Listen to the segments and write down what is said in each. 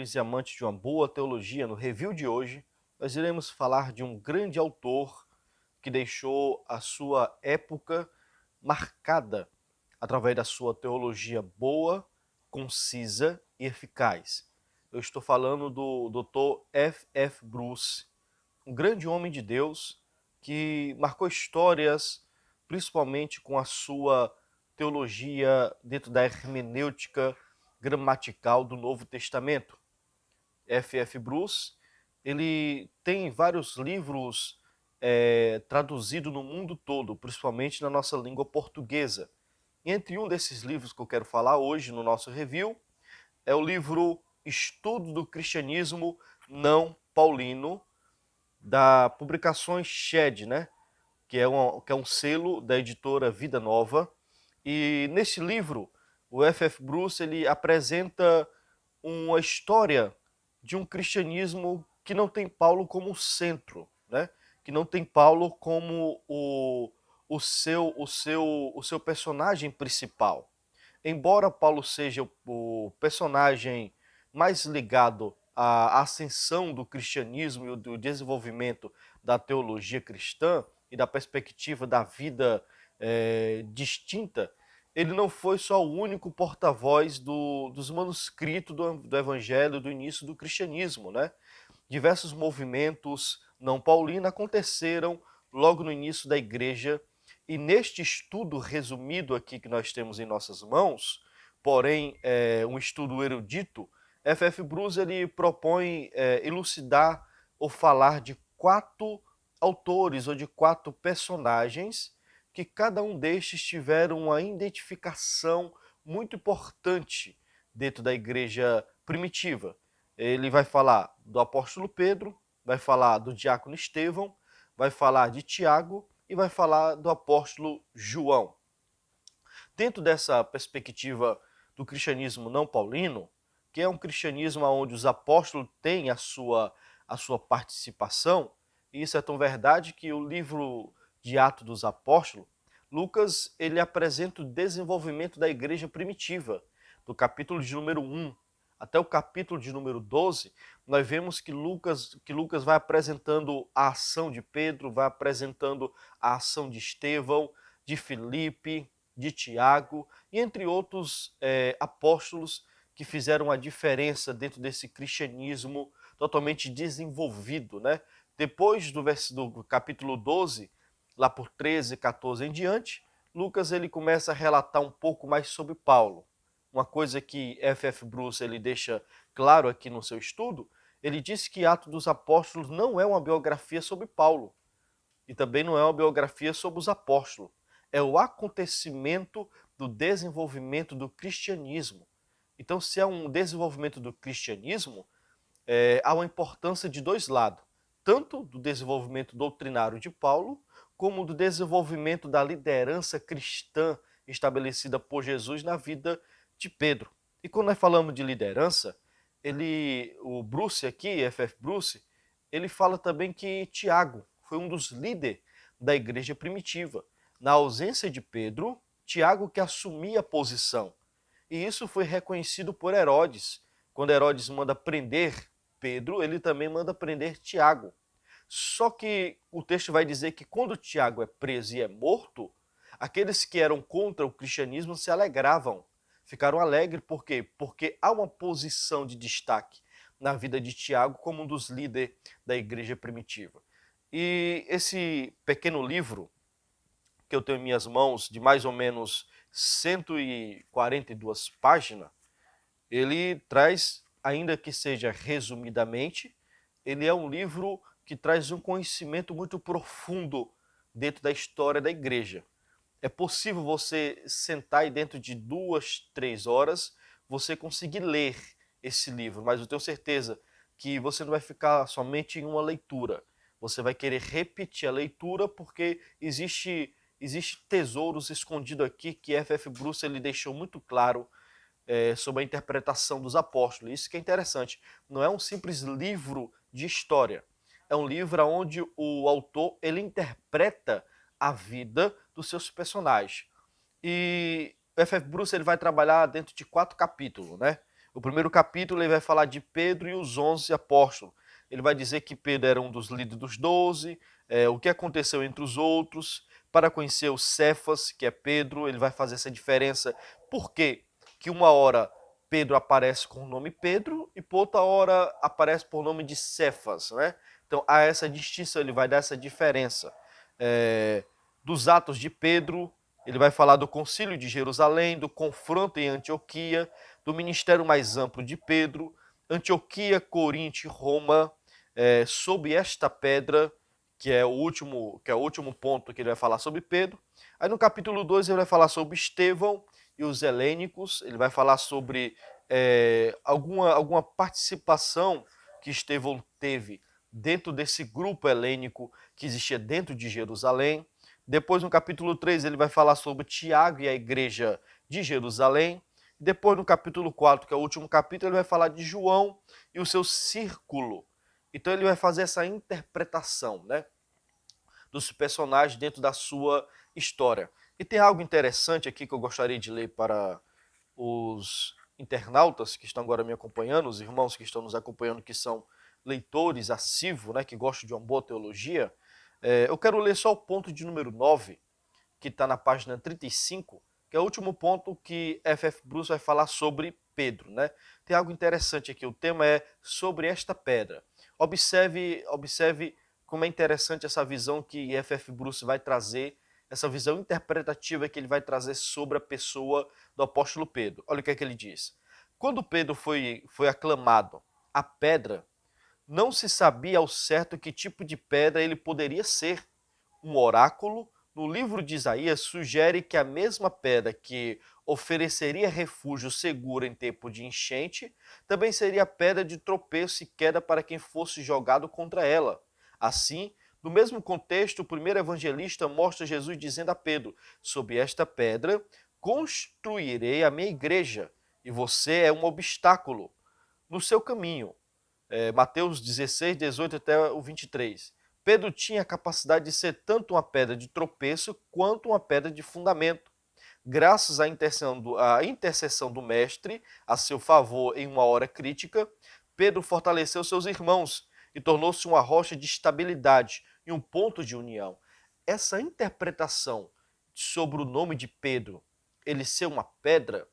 simples e amante de uma boa teologia, no review de hoje, nós iremos falar de um grande autor que deixou a sua época marcada através da sua teologia boa, concisa e eficaz. Eu estou falando do Dr. F. F. Bruce, um grande homem de Deus que marcou histórias, principalmente com a sua teologia dentro da hermenêutica gramatical do Novo Testamento. F. F. Bruce, ele tem vários livros traduzidos no mundo todo, principalmente na nossa língua portuguesa. Entre um desses livros que eu quero falar hoje no nosso review é o livro Estudo do Cristianismo Não Paulino, da Publicações Shed, né? que é um selo da editora Vida Nova. E nesse livro, o F. F. Bruce ele apresenta uma história de um cristianismo que não tem Paulo como centro, né? Que não tem Paulo como o seu personagem principal. Embora Paulo seja o personagem mais ligado à ascensão do cristianismo e do desenvolvimento da teologia cristã e da perspectiva da vida distinta, ele não foi só o único porta-voz dos manuscritos do Evangelho do início do cristianismo, né? Diversos movimentos não paulinos aconteceram logo no início da igreja, e neste estudo resumido aqui que nós temos em nossas mãos, porém um estudo erudito, F. F. Bruce ele propõe elucidar ou falar de 4 autores ou de 4 personagens que cada um destes tiveram uma identificação muito importante dentro da igreja primitiva. Ele vai falar do apóstolo Pedro, vai falar do diácono Estevão, vai falar de Tiago e vai falar do apóstolo João. Dentro dessa perspectiva do cristianismo não paulino, que é um cristianismo onde os apóstolos têm a sua participação, e isso é tão verdade que o livro de Atos dos Apóstolos, Lucas ele apresenta o desenvolvimento da igreja primitiva, do capítulo de número 1 até o capítulo de número 12, nós vemos que Lucas vai apresentando a ação de Pedro, vai apresentando a ação de Estevão, de Filipe, de Tiago, e entre outros apóstolos que fizeram a diferença dentro desse cristianismo totalmente desenvolvido, né? Depois do capítulo 12, lá por 13, 14 em diante, Lucas ele começa a relatar um pouco mais sobre Paulo. Uma coisa que F. F. Bruce ele deixa claro aqui no seu estudo, ele diz que Atos dos Apóstolos não é uma biografia sobre Paulo e também não é uma biografia sobre os apóstolos. É o acontecimento do desenvolvimento do cristianismo. Então, se é um desenvolvimento do cristianismo, há uma importância de dois lados, tanto do desenvolvimento doutrinário de Paulo, como do desenvolvimento da liderança cristã estabelecida por Jesus na vida de Pedro. E quando nós falamos de liderança, o Bruce aqui, F. F. Bruce, ele fala também que Tiago foi um dos líderes da igreja primitiva. Na ausência de Pedro, Tiago que assumia a posição. E isso foi reconhecido por Herodes. Quando Herodes manda prender Pedro, ele também manda prender Tiago. Só que o texto vai dizer que quando Tiago é preso e é morto, aqueles que eram contra o cristianismo se alegravam. Ficaram alegres por quê? Porque há uma posição de destaque na vida de Tiago como um dos líderes da igreja primitiva. E esse pequeno livro que eu tenho em minhas mãos, de mais ou menos 142 páginas, ele traz, ainda que seja resumidamente, ele é um livro que traz um conhecimento muito profundo dentro da história da igreja. É possível você sentar aí dentro de 2, 3 horas, você conseguir ler esse livro, mas eu tenho certeza que você não vai ficar somente em uma leitura. Você vai querer repetir a leitura porque existe tesouros escondidos aqui que F. F. Bruce ele deixou muito claro sobre a interpretação dos apóstolos. Isso que é interessante. Não é um simples livro de história. É um livro onde o autor ele interpreta a vida dos seus personagens. E F. F. Bruce ele vai trabalhar dentro de 4 capítulos, né? O primeiro capítulo ele vai falar de Pedro e os 11 apóstolos. Ele vai dizer que Pedro era um dos líderes dos 12, o que aconteceu entre os outros, para conhecer o Cefas, que é Pedro, ele vai fazer essa diferença. Por quê? Que uma hora Pedro aparece com o nome Pedro e por outra hora aparece por nome de Cefas, né? Então há essa distinção, ele vai dar essa diferença. Dos Atos de Pedro, ele vai falar do concílio de Jerusalém, do confronto em Antioquia, do ministério mais amplo de Pedro, Antioquia, Corinto e Roma, sob esta pedra, que é o último ponto que ele vai falar sobre Pedro. Aí no capítulo 2 ele vai falar sobre Estevão e os helênicos, ele vai falar sobre alguma participação que Estevão teve dentro desse grupo helênico que existia dentro de Jerusalém. Depois, no capítulo 3, ele vai falar sobre Tiago e a igreja de Jerusalém. Depois, no capítulo 4, que é o último capítulo, ele vai falar de João e o seu círculo. Então, ele vai fazer essa interpretação, né, dos personagens dentro da sua história. E tem algo interessante aqui que eu gostaria de ler para os internautas que estão agora me acompanhando, os irmãos que estão nos acompanhando, que são leitores assíduos, né, que gostam de uma boa teologia. Eu quero ler só o ponto de número 9, que está na página 35, que é o último ponto que F.F. Bruce vai falar sobre Pedro, né? Tem algo interessante aqui, o tema é sobre esta pedra. Observe como é interessante essa visão que F.F. Bruce vai trazer, essa visão interpretativa que ele vai trazer sobre a pessoa do apóstolo Pedro. Olha o que é que ele diz. Quando Pedro foi aclamado a pedra, não se sabia ao certo que tipo de pedra ele poderia ser. Um oráculo, no livro de Isaías, sugere que a mesma pedra que ofereceria refúgio seguro em tempo de enchente, também seria pedra de tropeço e queda para quem fosse jogado contra ela. Assim, no mesmo contexto, o primeiro evangelista mostra Jesus dizendo a Pedro: sob esta pedra construirei a minha igreja, e você é um obstáculo no seu caminho. Mateus 16, 18 até o 23. Pedro tinha a capacidade de ser tanto uma pedra de tropeço quanto uma pedra de fundamento. Graças à intercessão do Mestre a seu favor em uma hora crítica, Pedro fortaleceu seus irmãos e tornou-se uma rocha de estabilidade e um ponto de união. Essa interpretação sobre o nome de Pedro, ele ser uma pedra,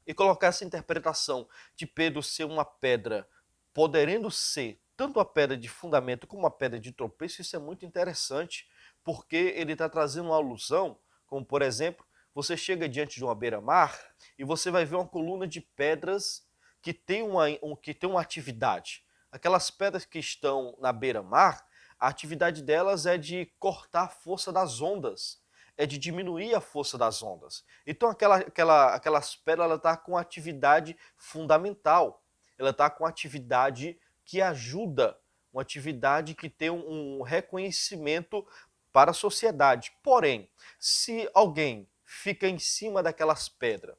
e colocar essa interpretação de Pedro ser uma pedra, podendo ser tanto a pedra de fundamento como a pedra de tropeço, isso é muito interessante, porque ele está trazendo uma alusão, como por exemplo, você chega diante de uma beira-mar e você vai ver uma coluna de pedras que tem uma atividade. Aquelas pedras que estão na beira-mar, a atividade delas é de cortar a força das ondas, é de diminuir a força das ondas. Então aquelas pedras ela está com atividade fundamental, ela está com atividade que ajuda, uma atividade que tem um reconhecimento para a sociedade. Porém, se alguém fica em cima daquelas pedras,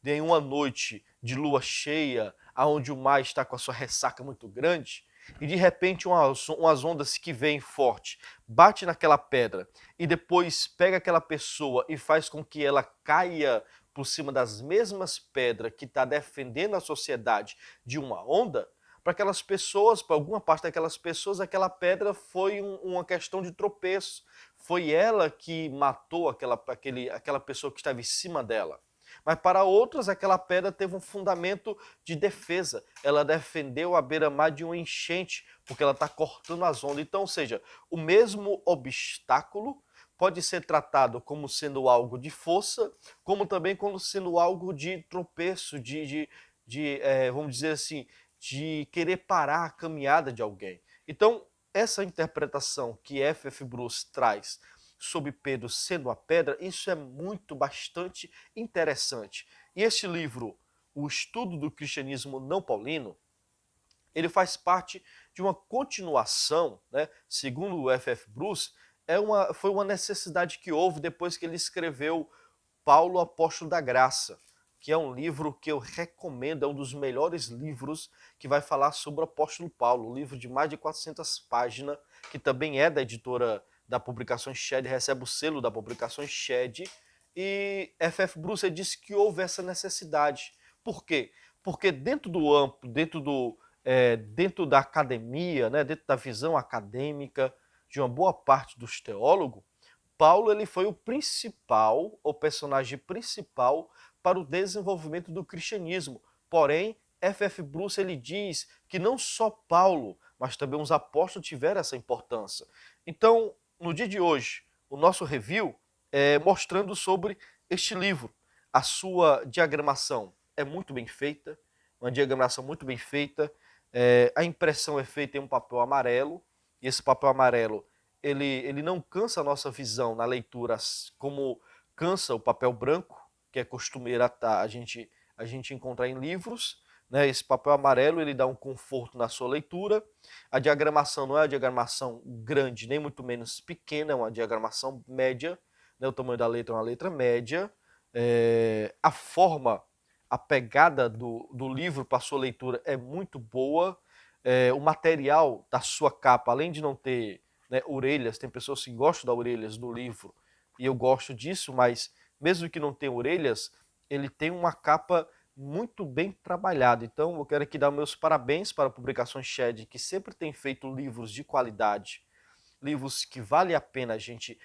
em uma noite de lua cheia, onde o mar está com a sua ressaca muito grande, e de repente umas ondas que vêm forte, bate naquela pedra e depois pega aquela pessoa e faz com que ela caia por cima das mesmas pedras que está defendendo a sociedade de uma onda, para aquelas pessoas, para alguma parte daquelas pessoas, aquela pedra foi uma questão de tropeço. Foi ela que matou aquela pessoa que estava em cima dela. Mas para outras, aquela pedra teve um fundamento de defesa. Ela defendeu a beira-mar de uma enchente, porque ela está cortando as ondas. Então, ou seja, o mesmo obstáculo pode ser tratado como sendo algo de força, como também como sendo algo de tropeço, vamos dizer assim, de querer parar a caminhada de alguém. Então, essa interpretação que F.F. Bruce traz sobre Pedro sendo a pedra, isso é bastante interessante. E este livro, O Estudo do Cristianismo Não Paulino, ele faz parte de uma continuação, né? Segundo o F.F. Bruce, foi uma necessidade que houve depois que ele escreveu Paulo, Apóstolo da Graça, que é um livro que eu recomendo, é um dos melhores livros que vai falar sobre o apóstolo Paulo, um livro de mais de 400 páginas, que também é da editora da Publicações Shed, recebe o selo da Publicações Shed, e F.F. Bruce disse que houve essa necessidade. Por quê? porque dentro do amplo, dentro da academia, né, dentro da visão acadêmica de uma boa parte dos teólogos, Paulo ele foi o principal, o personagem principal para o desenvolvimento do cristianismo. Porém, F.F. Bruce ele diz que não só Paulo, mas também os apóstolos tiveram essa importância. Então, no dia de hoje, o nosso review é mostrando sobre este livro. A sua diagramação é muito bem feita, uma diagramação muito bem feita. A impressão é feita em um papel amarelo, e esse papel amarelo ele não cansa a nossa visão na leitura como cansa o papel branco, que é costumeiro a gente encontrar em livros. Né? Esse papel amarelo ele dá um conforto na sua leitura. A diagramação não é uma diagramação grande, nem muito menos pequena, é uma diagramação média. Né? O tamanho da letra é uma letra média. A forma, a pegada do livro para a sua leitura é muito boa. O material da sua capa, além de não ter, né, orelhas, tem pessoas que gostam das orelhas do livro, e eu gosto disso, mas mesmo que não tenha orelhas, ele tem uma capa muito bem trabalhada. Então eu quero aqui dar meus parabéns para a Publicações Shed, que sempre tem feito livros de qualidade, livros que vale a pena a gente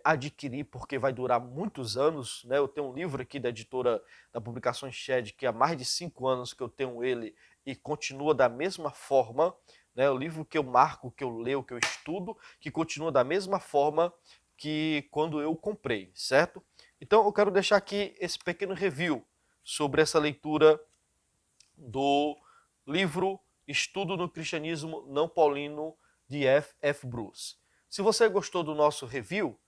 adquirir, porque vai durar muitos anos. Né? Eu tenho um livro aqui da editora da Publicações Shed, que há mais de 5 anos que eu tenho ele e continua da mesma forma. Né? O livro que eu marco, que eu leio, que eu estudo, que continua da mesma forma que quando eu comprei, certo? Então eu quero deixar aqui esse pequeno review sobre essa leitura do livro Estudo no Cristianismo Não Paulino, de F.F. Bruce. Se você gostou do nosso review,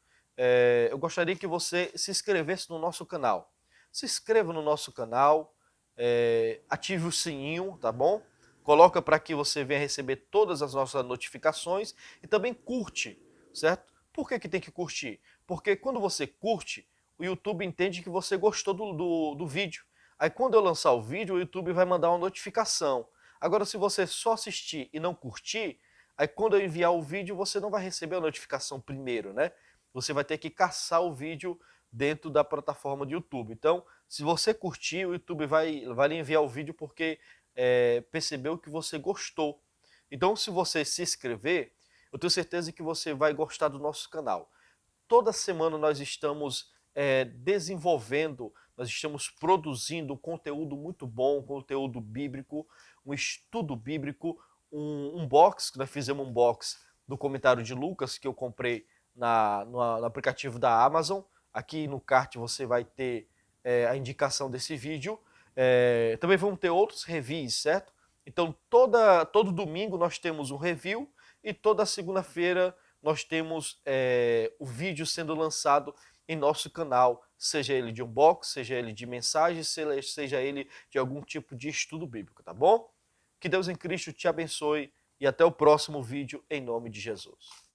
eu gostaria que você se inscrevesse no nosso canal. Se inscreva no nosso canal, ative o sininho, tá bom? Coloca para que você venha receber todas as nossas notificações e também curte, certo? Por que tem que curtir? Porque quando você curte, o YouTube entende que você gostou do vídeo. Aí quando eu lançar o vídeo, o YouTube vai mandar uma notificação. Agora, se você só assistir e não curtir, aí quando eu enviar o vídeo, você não vai receber a notificação primeiro, né? Você vai ter que caçar o vídeo dentro da plataforma do YouTube. Então, se você curtir, o YouTube vai lhe enviar o vídeo porque percebeu que você gostou. Então, se você se inscrever, eu tenho certeza que você vai gostar do nosso canal. Toda semana nós estamos desenvolvendo, nós estamos produzindo conteúdo muito bom, conteúdo bíblico, um estudo bíblico, um box, que nós fizemos um box do comentário de Lucas, que eu comprei no aplicativo da Amazon. Aqui no card você vai ter a indicação desse vídeo. Também vamos ter outros reviews, certo? Então todo domingo nós temos um review e toda segunda-feira nós temos o vídeo sendo lançado em nosso canal, seja ele de unboxing, seja ele de mensagem, seja ele de algum tipo de estudo bíblico, tá bom? Que Deus em Cristo te abençoe e até o próximo vídeo, em nome de Jesus.